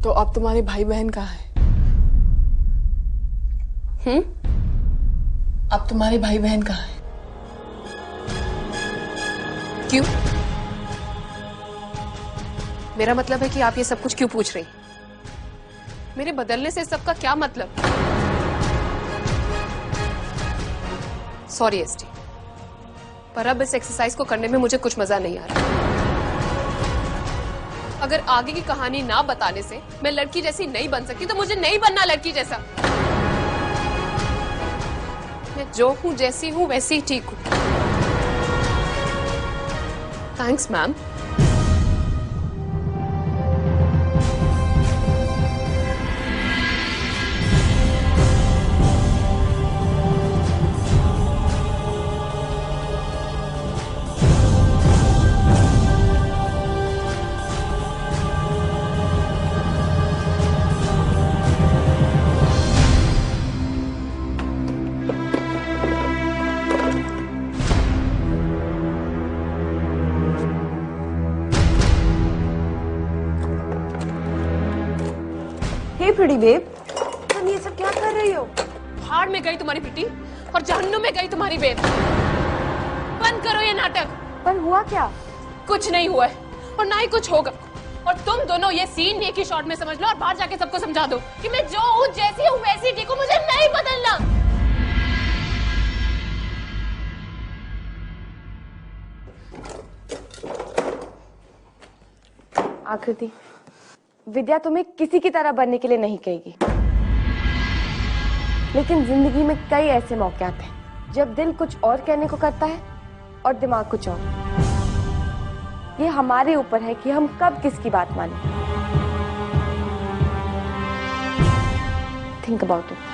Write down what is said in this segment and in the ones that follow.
तो अब तुम्हारे भाई बहन कहाँ हैं? अब तुम्हारे भाई बहन कहाँ हैं? क्यों? मेरा मतलब है कि आप ये सब कुछ क्यों पूछ रही? मेरे बदलने से सबका क्या मतलब? सॉरी एसटी, पर अब इस एक्सरसाइज को करने में मुझे कुछ मजा नहीं आ रहा। अगर आगे की कहानी ना बताने से मैं लड़की जैसी नहीं बन सकती तो मुझे नहीं बनना लड़की जैसा। मैं जो हूं, जैसी हूं, वैसी ही ठीक हूं। Thanks ma'am. Hey pretty babe, तुम ये सब क्या कर रही हो? भाड़ में गई तुम्हारी बेटी और जहन्नुम में गई तुम्हारी बेब। बंद करो ये नाटक। पर हुआ क्या? कुछ नहीं हुआ है और ना ही कुछ होगा। और तुम दोनों ये सीन एक ही शॉट में समझ लो और बाहर जाके सबको समझा दो कि मैं जो हूँ, जैसी हूँ, वैसी ठीक हूँ, मुझे नहीं बदलना। आकृति, विद्या तुम्हें किसी की तरह बनने के लिए नहीं कहेगी, लेकिन जिंदगी में कई ऐसे मौके आते हैं जब दिल कुछ और कहने को करता है और दिमाग कुछ और। ये हमारे ऊपर है कि हम कब किसकी बात माने। Think about it.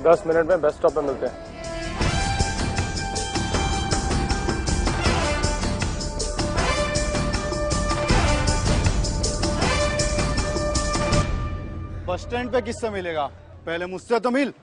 दस मिनट में बस स्टॉप पे मिलते हैं। बस स्टैंड पे किससे मिलेगा? पहले मुझसे तो मिल।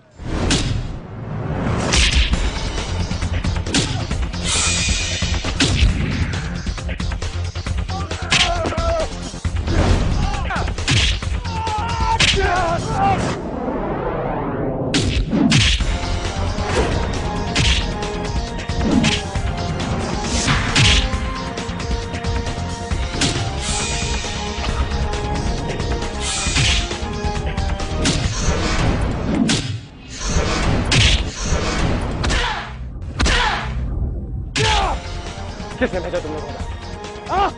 किसने भेजा तुम लोगों को? हाँ?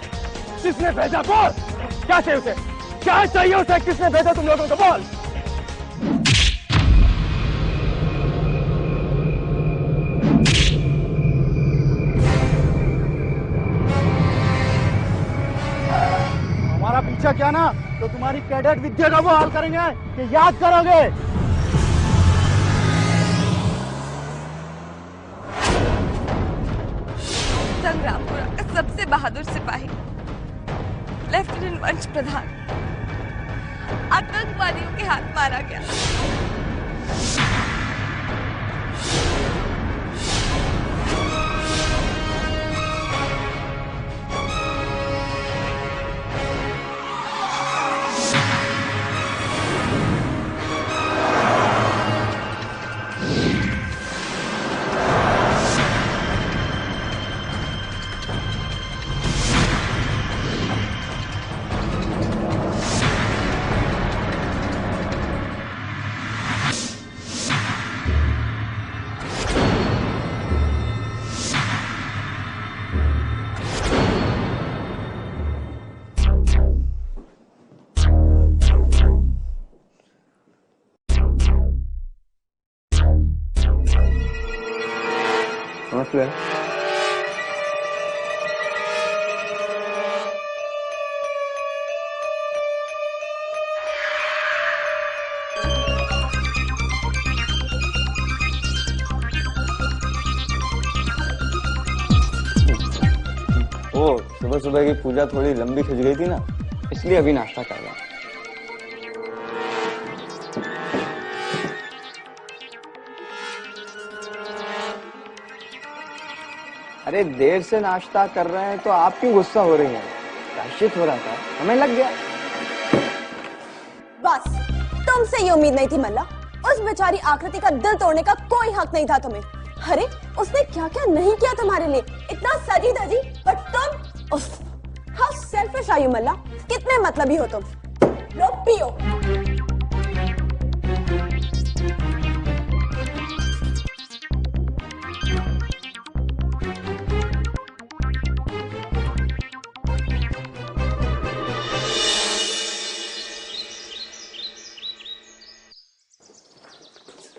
किसने भेजा? बोल। क्या चाहिए उसे? क्या चाहिए उसे? किसने भेजा तुम लोगों को? बोल। हमारा पीछा क्या ना तो तुम्हारी कैडेट विद्या का वो हाल करेंगे कि याद करोगे। संग्रामपुरा का सबसे बहादुर सिपाही लेफ्टिनेंट वंश प्रधान आतंकवादियों के हाथ मारा गया। सॉफ्टवेयर। ओ, सुबह सुबह की पूजा थोड़ी लंबी खिंच गई थी ना, इसलिए अभी नाश्ता कर रहा हूँ। अरे देर से नाश्ता कर रहे हैं तो आप क्यों गुस्सा हो रही हैं? प्रायश्चित हो रहा था, हमें लग गया। बस तुमसे ये उम्मीद नहीं थी मल्ला। उस बेचारी आकृति का दिल तोड़ने का कोई हक नहीं था तुम्हें। अरे उसने क्या क्या नहीं किया तुम्हारे लिए, इतना सजी धजी, बट तुम हाउ सेल्फिश आर यू मल्ला। कितने मतलबी हो तुम। लो पियो।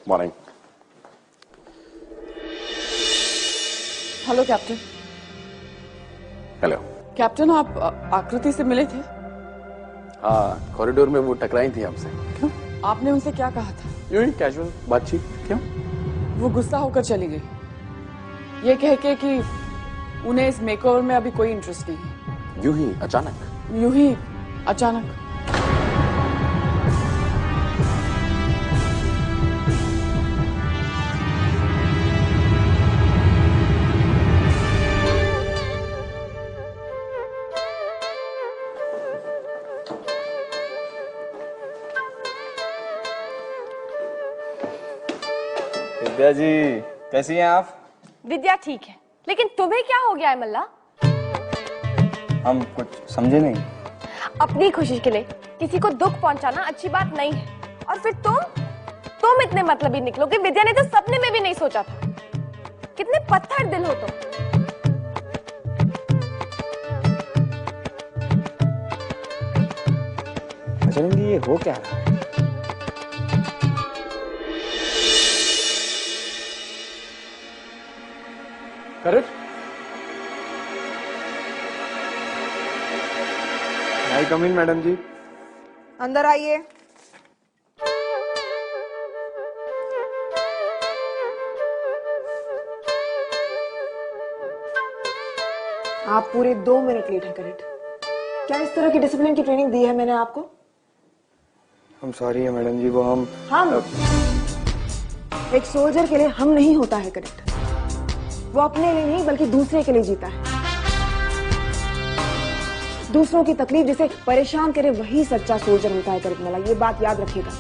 Morning. Hello captain. Hello. Captain, आप आकृति से मिले थे? हाँ, कॉरिडोर में वो टकराई थी हमसे। क्यों? आपने उनसे क्या कहा था? यूं ही कैजुअल बातचीत। क्यों? वो गुस्सा होकर चली गई, ये कह के कि उन्हें इस मेकओवर में अभी कोई इंटरेस्ट नहीं है। यूं ही अचानक? यूं ही अचानक। विद्या जी, कैसी हैं आप? विद्या ठीक है, लेकिन तुम्हें क्या हो गया है मल्ला? हम कुछ समझे नहीं। अपनी खुशी के लिए किसी को दुख पहुंचाना अच्छी बात नहीं है। और फिर तुम इतने मतलबी निकलोगे, विद्या ने तो सपने में भी नहीं सोचा था। कितने पत्थर दिल हो तुम। अजनन जी, ये हो क्या रहा है? करेक्ट। आई कम इन मैडम जी। अंदर आइए। आप पूरे 2 मिनट लेट हैं करेक्ट। क्या इस तरह की डिसिप्लिन की ट्रेनिंग दी है मैंने आपको? हम सॉरी है मैडम जी, वो हम एक सोल्जर के लिए हम नहीं होता है करेक्ट। वो अपने लिए नहीं बल्कि दूसरे के लिए जीता है। दूसरों की तकलीफ जिसे परेशान करे वही सच्चा सोल्जर होता है करेक्ट मला, ये बात याद रखिएगा।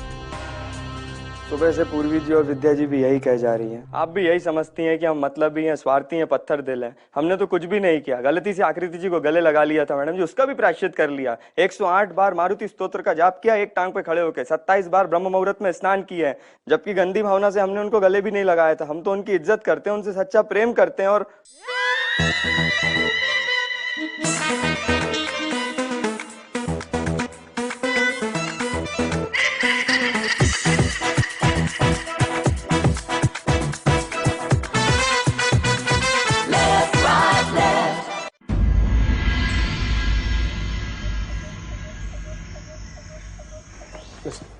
सुबह से पूर्वी जी और विद्या जी भी यही कह जा रही हैं। आप भी यही समझती हैं कि हम मतलबी हैं, स्वार्थी हैं, पत्थर दिल हैं। हमने तो कुछ भी नहीं किया। गलती से आकृति जी को गले लगा लिया था मैडम जी, उसका भी प्रायश्चित कर लिया। 108 बार मारुति स्तोत्र का जाप किया एक टांग पे खड़े होकर। 27 बार ब्रह्म मुहूर्त में स्नान किया है, जबकि गंदी भावना से हमने उनको गले भी नहीं लगाया था। हम तो उनकी इज्जत करते हैं, उनसे सच्चा प्रेम करते हैं। और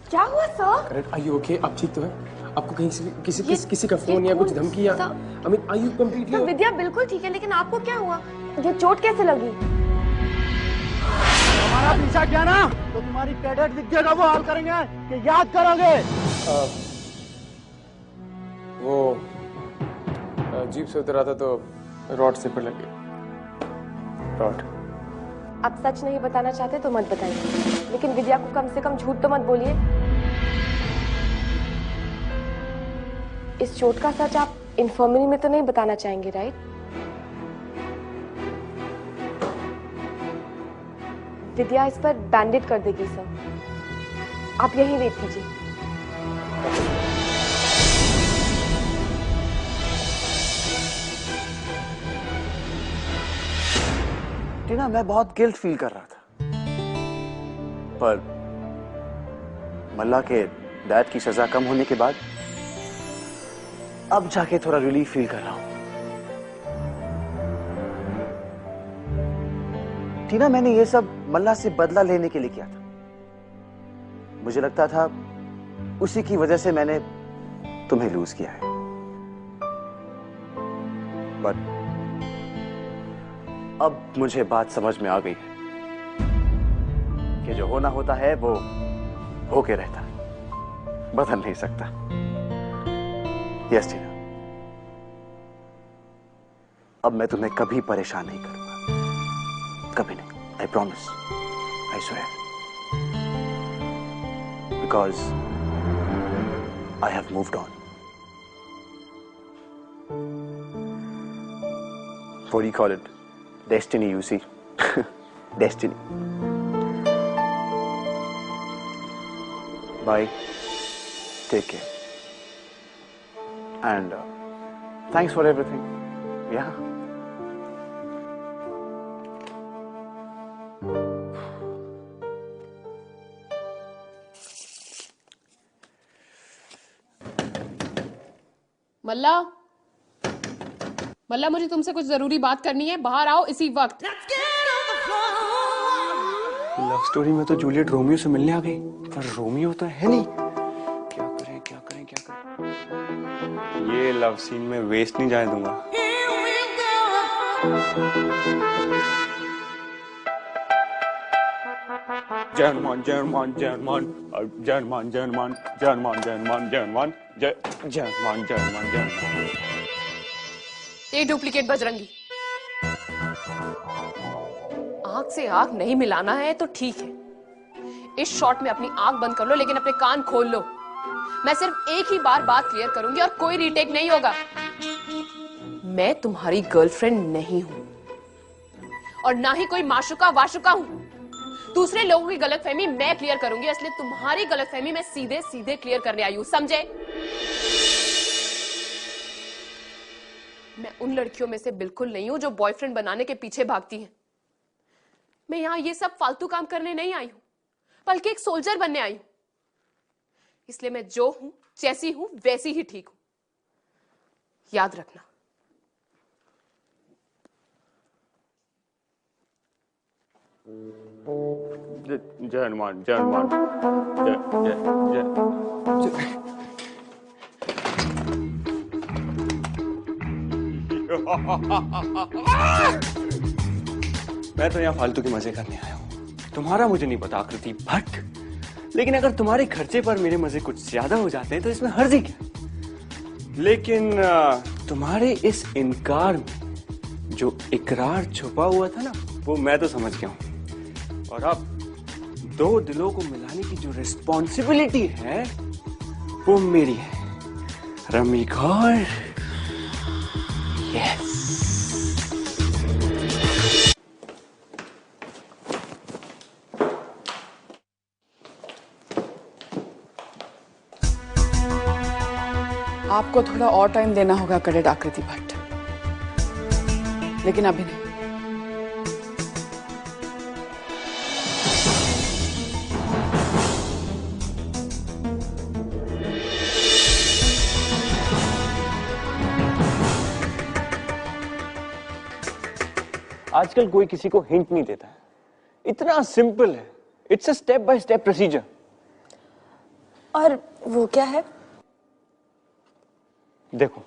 क्या हुआ sir? Correct, are you okay? आप ठीक तो है? आपको कहीं से किसी का फोन या कुछ धमकी या I mean are you completely? Vidya बिल्कुल ठीक है, लेकिन आपको क्या हुआ? ये चोट कैसे लगी? हमारा पीछा किया ना तो तुम्हारी कैडेट विद्या का वो हाल करेंगे कि याद करोगे। वो जीप से उतर रहा था तो रॉड से पर लग गया। रॉड। आप सच नहीं बताना चाहते तो मत बताइए, लेकिन विद्या को कम से कम झूठ तो मत बोलिए। इस चोट का सच आप इन्फर्मरी में तो नहीं बताना चाहेंगे, राइट? विद्या इस पर बैंडेज कर देगी सर, आप यहीं वेट कीजिए। टीना, मैं बहुत गिल्ट फील कर रहा था, पर मल्ला के डैड की सजा कम होने के बाद अब जाके थोड़ा रिलीफ फील कर रहा हूं। टीना, मैंने ये सब मल्ला से बदला लेने के लिए किया था। मुझे लगता था उसी की वजह से मैंने तुम्हें लूज किया है, बट अब मुझे बात समझ में आ गई है कि जो होना होता है वो होके रहता है, बदल नहीं सकता। यस टीना, अब मैं तुम्हें कभी परेशान नहीं करूंगा, कभी नहीं। I promise, I swear, because I have moved on. What do you call it? Destiny, you see. Destiny. Bye. Take care. And thanks for everything. Yeah. मल्ला, मल्ला, मुझे तुमसे कुछ जरूरी बात करनी है, बाहर आओ इसी वक्त। लव स्टोरी में तो जूलियट रोमियो से मिलने आ गई, पर रोमियो तो है नहीं। क्या करें, क्या करें, क्या करें? ये लव सीन में वेस्ट नहीं जाने दूंगा। German German German German German German German German German German German. ये डुप्लीकेट बजरंगी, आंख से आंख नहीं मिलाना है तो ठीक है, इस शॉट में अपनी आंख बंद कर लो, लेकिन अपने कान खोल लो। मैं सिर्फ एक ही बार बात क्लियर करूंगी और कोई रीटेक नहीं होगा। मैं तुम्हारी गर्लफ्रेंड नहीं हूं और ना ही कोई माशुका वाशुका हूं। दूसरे लोगों की गलतफहमी मैं क्लियर करूंगी, इसलिए तुम्हारी गलतफहमी मैं सीधे सीधे क्लियर करने आई हूं, समझे? मैं उन लड़कियों में से बिल्कुल नहीं हूं जो बॉयफ्रेंड बनाने के पीछे भागती हैं। मैं यहां ये सब फालतू काम करने नहीं आई हूं, बल्कि एक सोल्जर बनने आई हूं। इसलिए मैं जो हूं, जैसी हूं, वैसी ही ठीक हूं, याद रखना। जर्मन जर्मन मैं तो यहाँ फालतू के मजे करने आया हूँ। तुम्हारा मुझे नहीं पता आकृति भट्ट, लेकिन अगर तुम्हारे खर्चे पर मेरे मजे कुछ ज्यादा हो जाते हैं तो इसमें हर्जी क्या? लेकिन तुम्हारे इस इनकार में जो इकरार छुपा हुआ था ना, वो मैं तो समझ गया हूँ। और अब दो दिलों को मिलाने की जो रिस्पॉन्सिबिलिटी है वो मेरी है, रमी कौर। यस। आपको थोड़ा और टाइम देना होगा कैडेट आकृति भट्ट, लेकिन अभी नहीं। आजकल कोई किसी को हिंट नहीं देता है, इतना सिंपल है। It's a step by step procedure. और वो क्या है? देखो,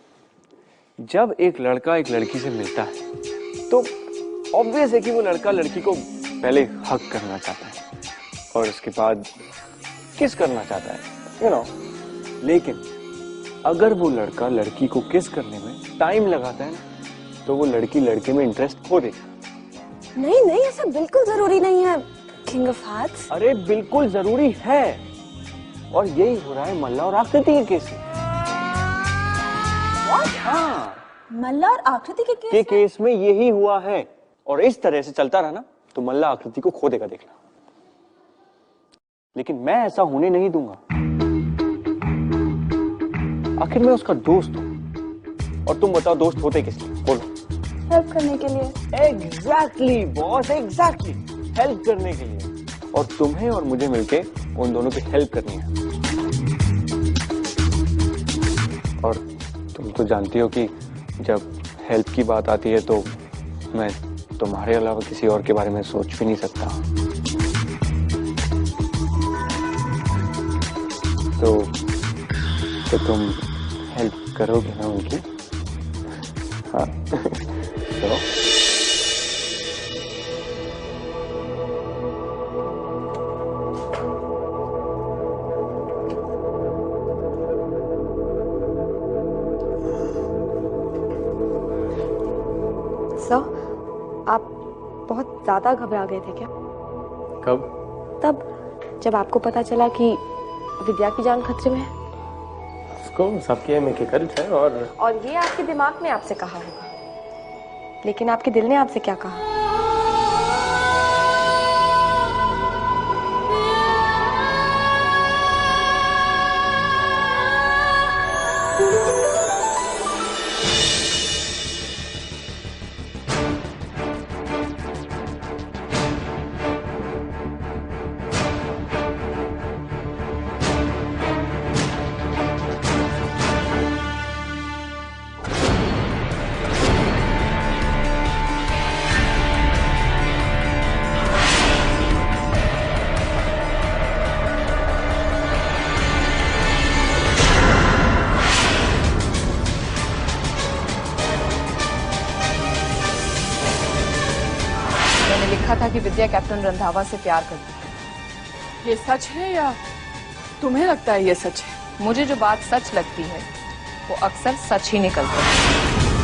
जब एक लड़का एक लड़की से मिलता है तो ऑब्वियस है कि वो लड़का लड़की को पहले हक करना चाहता है और उसके बाद किस करना चाहता है, यू नो। लेकिन अगर वो लड़का लड़की को किस करने में टाइम लगाता है ना, तो वो लड़की लड़के में इंटरेस्ट खो देगा। नहीं नहीं, ऐसा बिल्कुल जरूरी नहीं है किंग ऑफ हार्ट्स। अरे बिल्कुल जरूरी है, और यही हो रहा है मल्ला और आकृति के केस में। हाँ, मल्ला और आकृति के केस में यही हुआ है, और इस तरह से चलता रहा ना तो मल्ला आकृति को खो देगा, देखना। लेकिन मैं ऐसा होने नहीं दूंगा। आखिर मैं उसका दोस्त हूं, और तुम बताओ दोस्त होते किस लिए? बोलो। हेल्प करने के लिए। एग्जैक्टली बॉस, एग्जैक्टली हेल्प करने के लिए। और तुम्हें और मुझे मिलके उन दोनों की हेल्प करनी है। और तुम तो जानती हो कि जब हेल्प की बात आती है तो मैं तुम्हारे अलावा किसी और के बारे में सोच भी नहीं सकता। तो तुम हेल्प करोगे ना उनकी? हाँ चलो। सर, आप बहुत ज्यादा घबरा गए थे क्या? कब? तब जब आपको पता चला कि विद्या की जान खतरे में है। उसको सबके में करेक्ट है और ये आपके दिमाग ने आपसे कहा होगा, लेकिन आपके दिल ने आपसे क्या कहा? लिखा था कि विद्या कैप्टन रंधावा से प्यार करती है। ये सच है या तुम्हें लगता है ये सच है? मुझे जो बात सच लगती है वो अक्सर सच ही निकलती है।